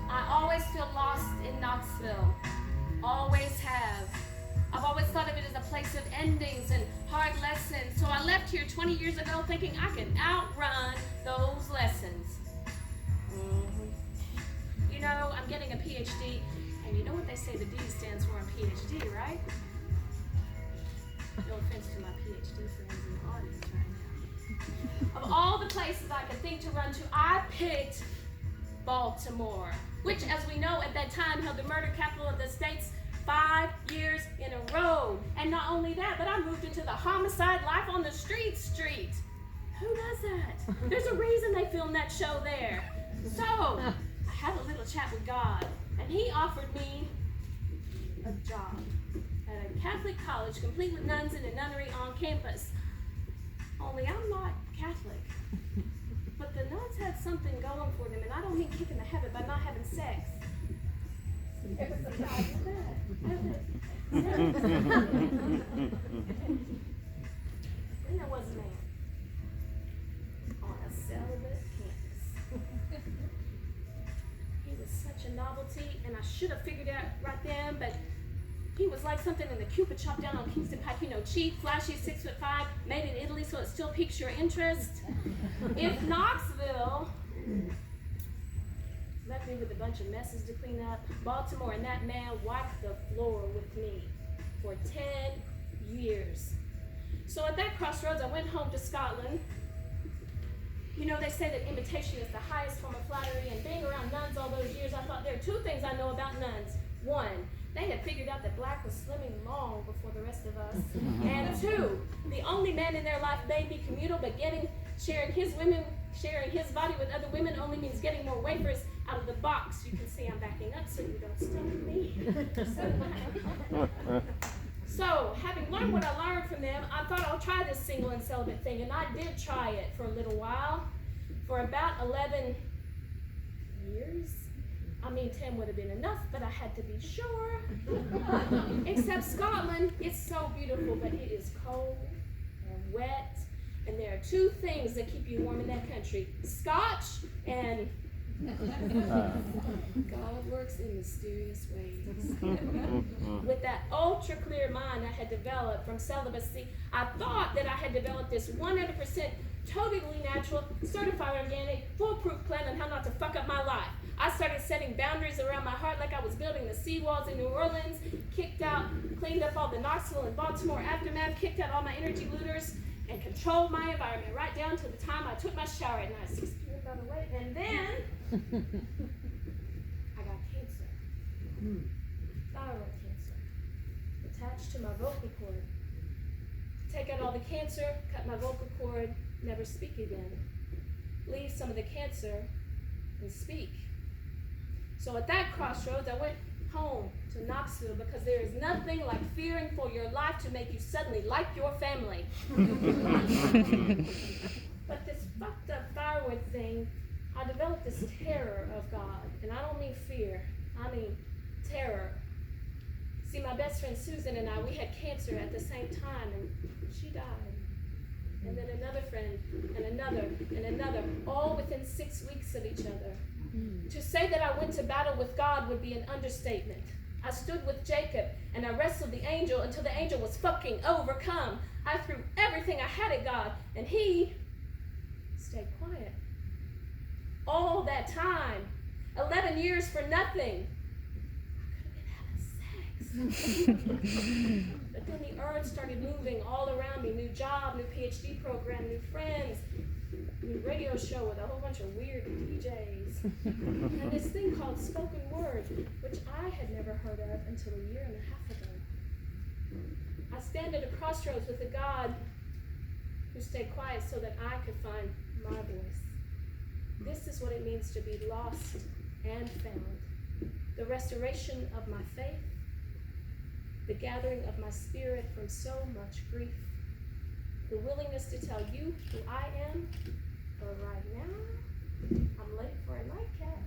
I always feel lost in Knoxville. Always have. I've always thought of it as a place of endings and hard lessons. So I left here 20 years ago thinking I could outrun those lessons. You know, I'm getting a PhD, and you know what they say the D stands for in PhD, right? No offense to my PhD friends in the audience right now. Of all the places I could think to run to, I picked Baltimore, which, as we know, at that time held the murder capital of the states 5 years in a row. And not only that, but I moved into the homicide life on the street. Who does that? There's a reason they filmed that show there. So, I had a little chat with God, and he offered me a job at a Catholic college, complete with nuns in a nunnery on campus. Only I'm not Catholic. But the nuns had something going for them, and I don't mean kicking the habit by not having sex. There was a guy with that. Then there was a man on a celibate campus. He was such a novelty, and I should have figured it out right then, but he was like something in the Cupid shop down on Kingston Pike, you know, cheap, flashy, 6'5", made in Italy, so it still piques your interest. If Knoxville left me with a bunch of messes to clean up, Baltimore and that man wiped the floor with me for 10 years. So at that crossroads, I went home to Scotland. You know, they say that imitation is the highest form of flattery, and being around nuns all those years, I thought there are two things I know about nuns. One, they had figured out that black was slimming long before the rest of us. And two, the only man in their life may be communal, but sharing his body with other women only means getting more wafers out of the box. You can see I'm backing up so you don't stone me. So, having learned what I learned from them, I thought I'll try this single and celibate thing, and I did try it for a little while, for about 11 years. I mean, 10 would have been enough, but I had to be sure. Except Scotland, it's so beautiful, but it is cold and wet, and there are two things that keep you warm in that country: Scotch and God works in mysterious ways. With that ultra clear mind I had developed from celibacy, I thought that I had developed this 100% totally natural, certified organic, foolproof plan on how not to fuck up my life. I started setting boundaries around my heart like I was building the seawalls in New Orleans, cleaned up all the Knoxville and Baltimore aftermath, kicked out all my energy looters, and controlled my environment right down to the time I took my shower at night. 6 p.m. by the way. And then I got cancer. Thyroid cancer. Attached to my vocal cord. Take out all the cancer, cut my vocal cord, never speak again. Leave some of the cancer and speak. So at that crossroads, I went home to Knoxville because there is nothing like fearing for your life to make you suddenly like your family. But this fucked up thyroid thing, I developed this terror of God. And I don't mean fear, I mean terror. See, my best friend Susan and I, we had cancer at the same time, and she died. And then another friend, and another, all within 6 weeks of each other. To say that I went to battle with God would be an understatement. I stood with Jacob, and I wrestled the angel until the angel was fucking overcome. I threw everything I had at God, and he stayed quiet. All that time, 11 years for nothing. But then the earth started moving all around me. New job, new PhD program, new friends, new radio show with a whole bunch of weird DJs. And this thing called spoken word, which I had never heard of until a year and a half ago. I stand at a crossroads with a God who stayed quiet so that I could find my voice. This is what it means to be lost and found. The restoration of my faith, the gathering of my spirit from so much grief, the willingness to tell you who I am, but right now, I'm late for a nightcap.